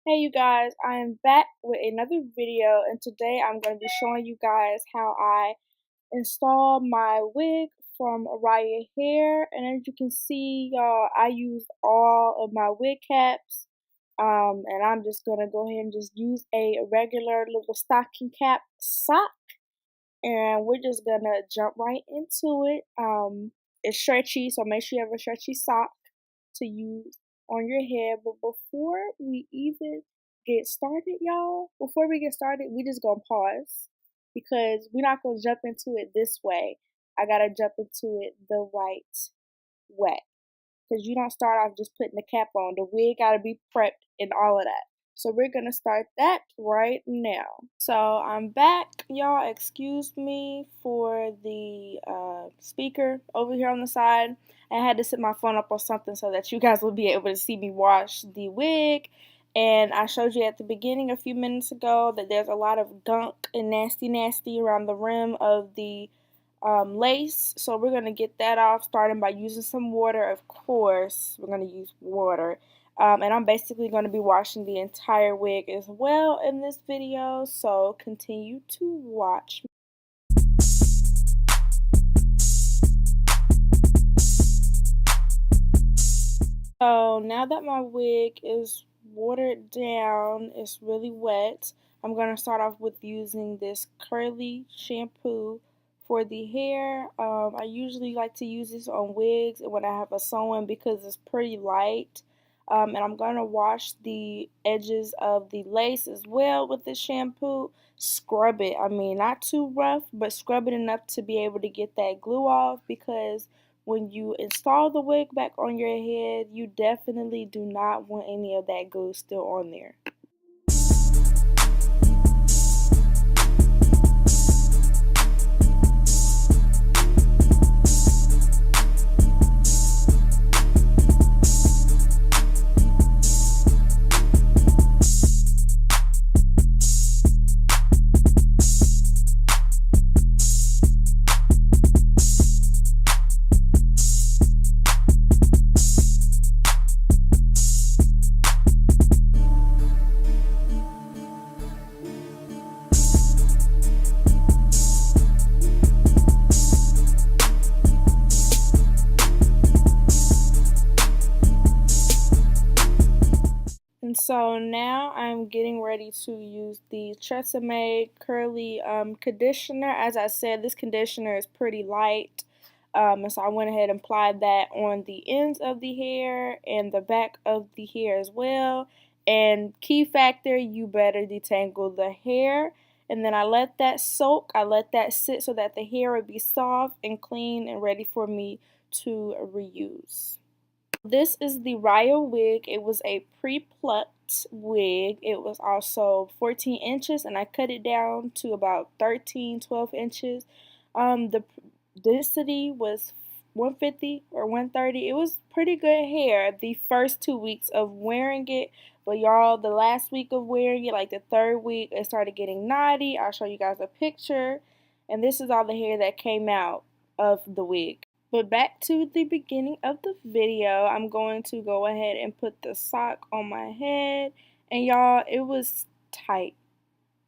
Hey you guys, I am back with another video, and today I'm going to be showing you guys how I install my wig from Riya hair. And as you can see, y'all, I used all of my wig caps, and I'm just going to go ahead and just use a regular little stocking cap sock, and we're just going to jump right into it. It's stretchy, so make sure you have a stretchy sock to use on your head. But before we even get started, y'all, we just gonna pause because we're not gonna jump into it this way. I gotta jump into it the right way, because you don't start off just putting the cap on. The wig gotta be prepped and all of that. So we're gonna start that right now. So I'm back, y'all. Excuse me for the speaker over here on the side. I had to set my phone up on something so that you guys will be able to see me wash the wig. And I showed you at the beginning a few minutes ago that there's a lot of gunk and nasty around the rim of the lace. So we're going to get that off, starting by using some water. Of course, we're going to use water. And I'm basically going to be washing the entire wig as well in this video, so continue to watch. So now that my wig is watered down, it's really wet, I'm going to start off with using this curly shampoo for the hair. I usually like to use this on wigs and when I have a sew-in because it's pretty light. And I'm going to wash the edges of the lace as well with this shampoo. Scrub it. I mean, not too rough, but scrub it enough to be able to get that glue off, because when you install the wig back on your head, you definitely do not want any of that glue still on there. And so now I'm getting ready to use the Tresemme Curly conditioner. As I said, this conditioner is pretty light. And so I went ahead and applied that on the ends of the hair and the back of the hair as well. And key factor, you better detangle the hair. And then I let that soak, I let that sit so that the hair would be soft and clean and ready for me to reuse. This is the Riya wig. It was a pre-plucked wig. It was also 14 inches, and I cut it down to about 12 inches. The density was 150 or 130. It was pretty good hair the first 2 weeks of wearing it, but y'all, the last week of wearing it, like the third week, it started getting knotty. I'll show you guys a picture, and this is all the hair that came out of the wig. But back to the beginning of the video, I'm going to go ahead and put the sock on my head. And y'all, it was tight.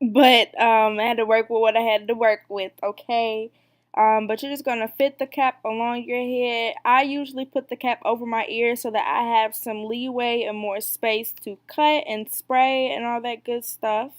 But I had to work with what I had to work with, okay? But you're just going to fit the cap along your head. I usually put the cap over my ears so that I have some leeway and more space to cut and spray and all that good stuff.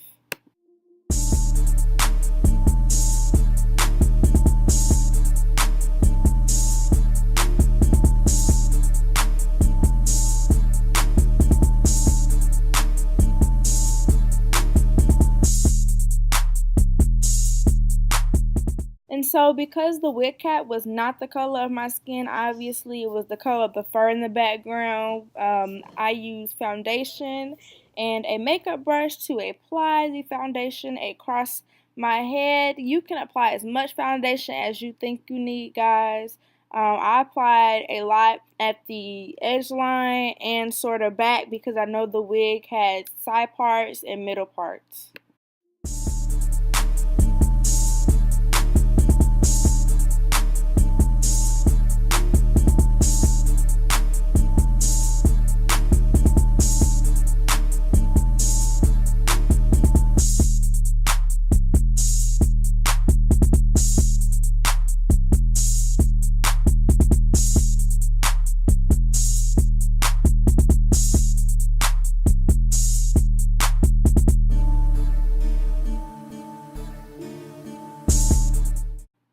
And so because the wig cap was not the color of my skin, obviously it was the color of the fur in the background, I used foundation and a makeup brush to apply the foundation across my head. You can apply as much foundation as you think you need, guys. I applied a lot at the edge line and sort of back because I know the wig had side parts and middle parts.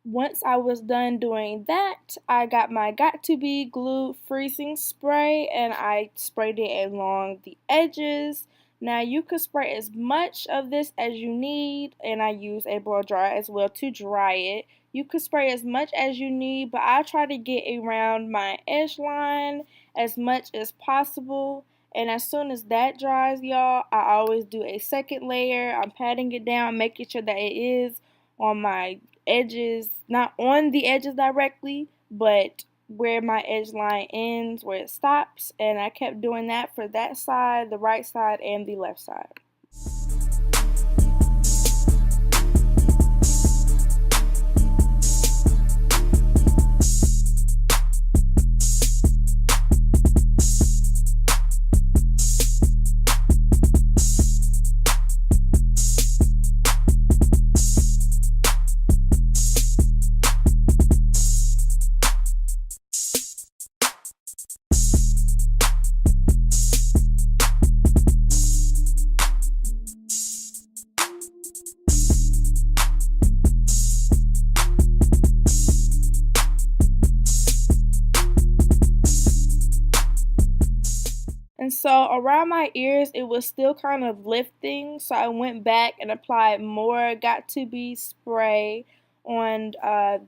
Once I was done doing that, I got my Got To Be Glue Freezing Spray and I sprayed it along the edges. Now you could spray as much of this as you need, and I use a blow dryer as well to dry it. You could spray as much as you need, but I try to get around my edge line as much as possible. And as soon as that dries, y'all, I always do a second layer. I'm patting it down, making sure that it is on my edges, not on the edges directly, but where my edge line ends, where it stops. And I kept doing that for that side, the right side, and the left side. And so around my ears, it was still kind of lifting. So I went back and applied more Got To Be spray on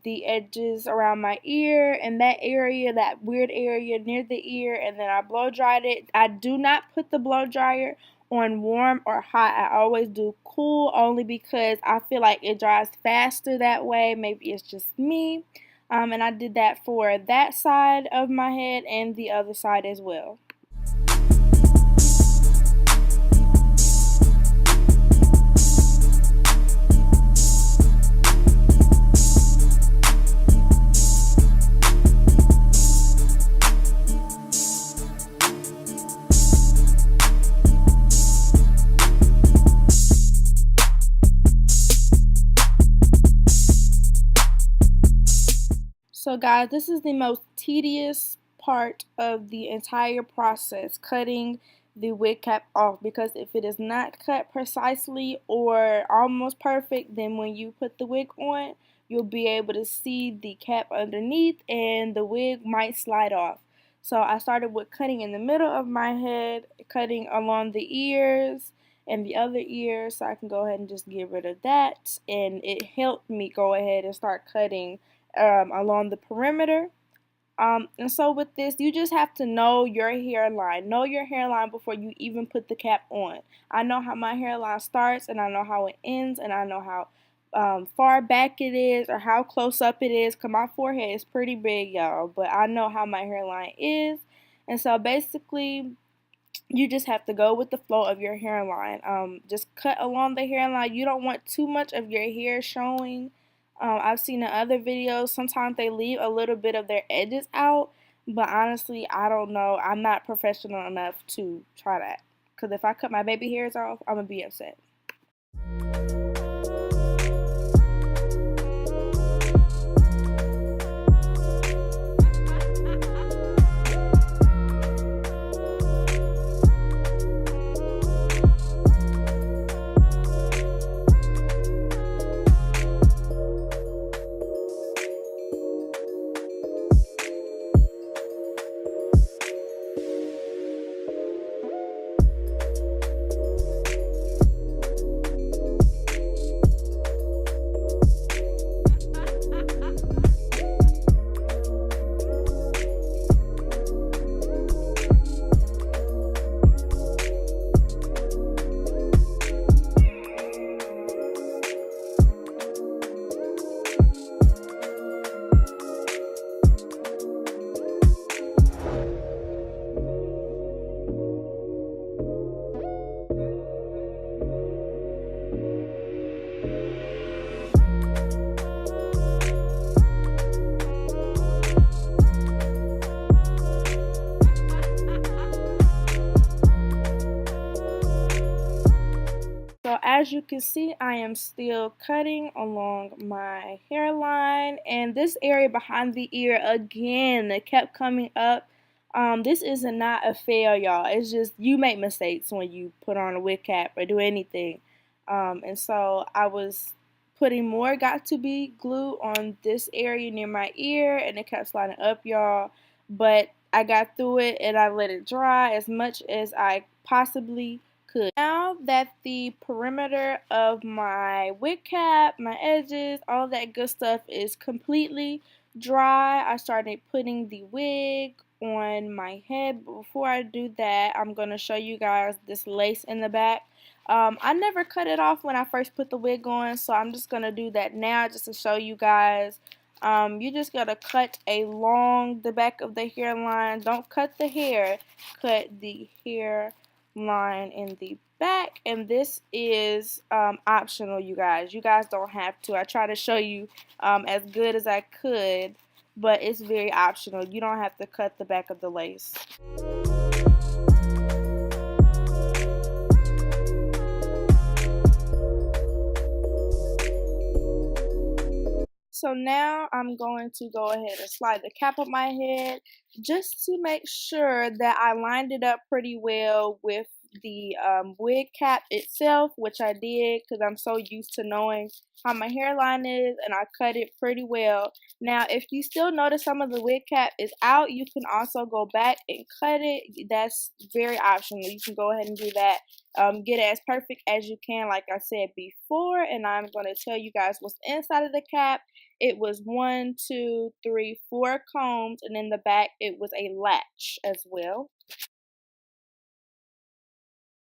the edges around my ear and that area, that weird area near the ear. And then I blow dried it. I do not put the blow dryer on warm or hot. I always do cool only because I feel like it dries faster that way. Maybe it's just me. And I did that for that side of my head and the other side as well. So guys, this is the most tedious part of the entire process, cutting the wig cap off, because if it is not cut precisely or almost perfect, then when you put the wig on, you'll be able to see the cap underneath and the wig might slide off. So I started with cutting in the middle of my head, cutting along the ears and the other ear, so I can go ahead and just get rid of that, and it helped me go ahead and start cutting along the perimeter. And so with this, you just have to know your hairline. Know your hairline before you even put the cap on. I know how my hairline starts, and I know how it ends, and I know how far back it is or how close up it is, because my forehead is pretty big, y'all, but I know how my hairline is. And so basically, you just have to go with the flow of your hairline. Just cut along the hairline. You don't want too much of your hair showing. I've seen in other videos, sometimes they leave a little bit of their edges out, but honestly, I don't know. I'm not professional enough to try that, because if I cut my baby hairs off, I'm going to be upset. as you can see, I am still cutting along my hairline, and this area behind the ear again that kept coming up. This is not a fail, y'all. It's just you make mistakes when you put on a wig cap or do anything. And so I was putting more got to be glue on this area near my ear, and it kept sliding up, y'all. But I got through it and I let it dry as much as I possibly could. Now that the perimeter of my wig cap, my edges, all that good stuff is completely dry, I started putting the wig on my head. But before I do that, I'm going to show you guys this lace in the back. I never cut it off when I first put the wig on, so I'm just going to do that now just to show you guys. You just got to cut along the back of the hairline. Don't cut the hair, cut the hair line in the back, and this is optional, you guys. You guys don't have to. I try to show you as good as I could, but it's very optional. You don't have to cut the back of the lace. So now I'm going to go ahead and slide the cap on my head just to make sure that I lined it up pretty well with the wig cap itself, which I did because I'm so used to knowing how my hairline is, and I cut it pretty well. Now if you still notice some of the wig cap is out, you can also go back and cut it. That's very optional. You can go ahead and do that. Get it as perfect as you can, like I said before, and I'm going to tell you guys what's inside of the cap. It was 1, 2, 3, 4 combs, and in the back it was a latch as well.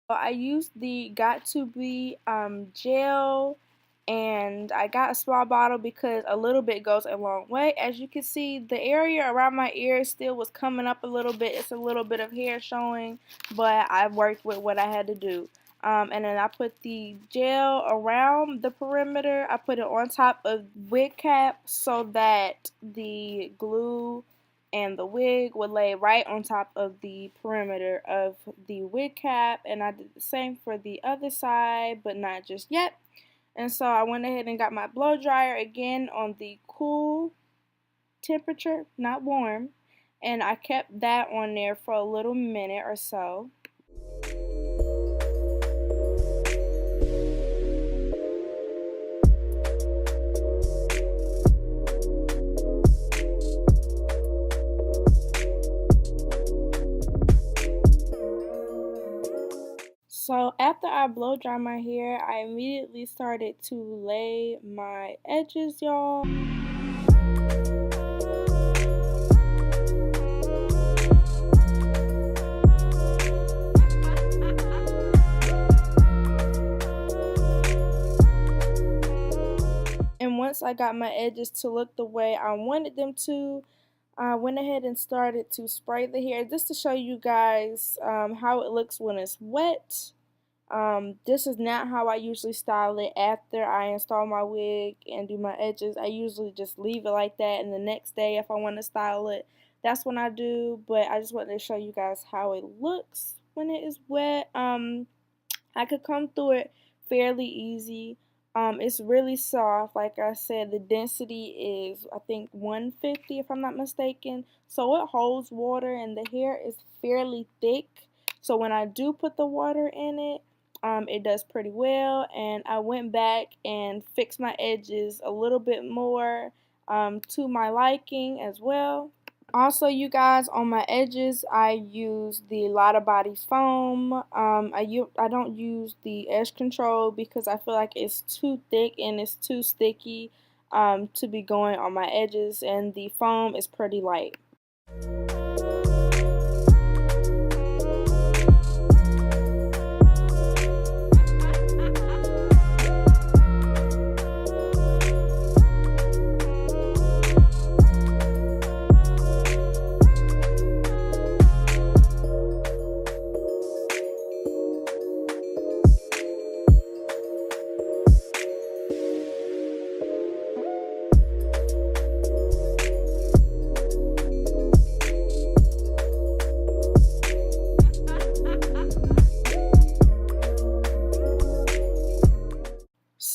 I used the Got To Be gel, and I got a small bottle because a little bit goes a long way. As you can see, the area around my ears still was coming up a little bit. It's a little bit of hair showing, but I worked with what I had to do. And then I put the gel around the perimeter. I put it on top of wig cap so that the glue and the wig would lay right on top of the perimeter of the wig cap, and I did the same for the other side, but not just yet. And so I went ahead and got my blow dryer again on the cool temperature, not warm, and I kept that on there for a little minute or so. So after I blow dry my hair, I immediately started to lay my edges, y'all. And once I got my edges to look the way I wanted them to, I went ahead and started to spray the hair just to show you guys how it looks when it's wet. This is not how I usually style it after I install my wig and do my edges. I usually just leave it like that, and the next day if I want to style it, that's when I do. But I just wanted to show you guys how it looks when it is wet. I could come through it fairly easy. It's really soft. Like I said, the density is, I think, 150 if I'm not mistaken. So it holds water, and the hair is fairly thick. So when I do put the water in it, it does pretty well. And I went back and fixed my edges a little bit more to my liking as well. Also, you guys, on my edges, I use the Lotta Bodies foam. I don't use the edge control because I feel like it's too thick and it's too sticky to be going on my edges, and the foam is pretty light.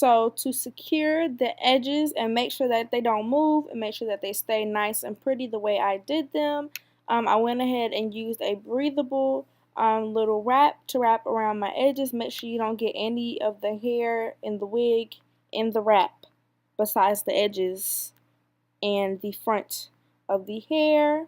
So to secure the edges and make sure that they don't move and make sure that they stay nice and pretty the way I did them, I went ahead and used a breathable little wrap to wrap around my edges. Make sure you don't get any of the hair in the wig in the wrap besides the edges and the front of the hair.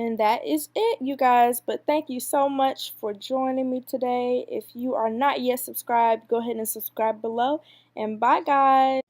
And that is it, you guys. But thank you so much for joining me today. If you are not yet subscribed, go ahead and subscribe below. And bye, guys.